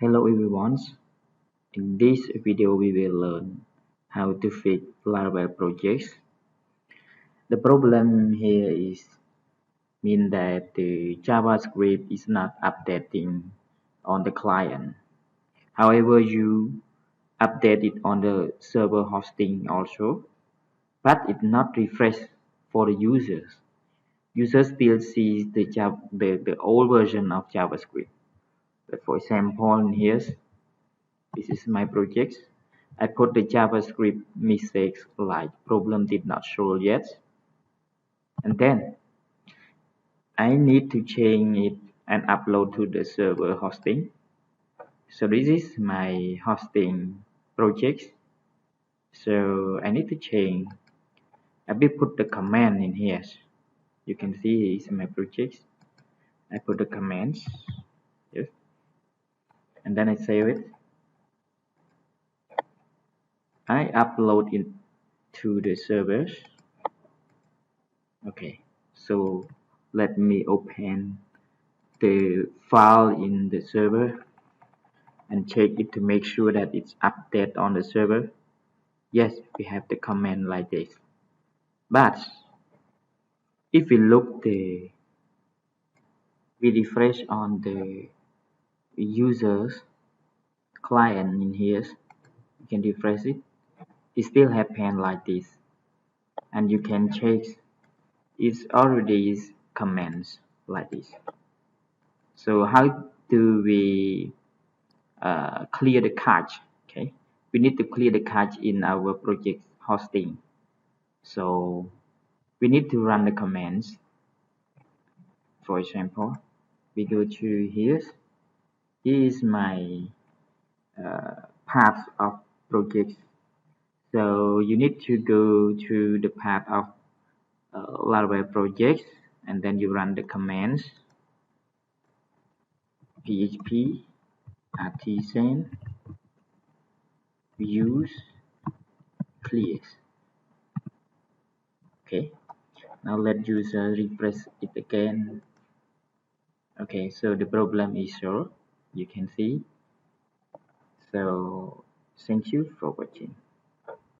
Hello everyone. In this video we will learn how to fix laravel projects. The problem here is mean that the JavaScript is not updating on the client. However, you update it on the server hosting also, but it not refresh for the users. Users still see the old version of JavaScript. But for example, here this is my project. I put the JavaScript mistakes like problem did not show yet. And then I need to change it and upload to the server hosting. So this is my hosting project. So I need to change. I will put the command in here. You can see it's my project. I put the commands. Yes. And then I save it. I upload it to the servers. Okay, so let me open the file in the server and check it to make sure that it's updated on the server. Yes, we have the command like this. But if we look we refresh on the users client in here, you can refresh it. It still happen like this, and you can check it's already is commands like this. So how do we clear the cache? Okay, we need to clear the cache in our project hosting. So we need to run the commands. For example, we go to here. Here is my path of project. So you need to go to the path of laravel project, and then you run the commands php artisan use clears. Okay, now let user refresh it again. Okay, so the problem is solved. You can see. So thank you for watching.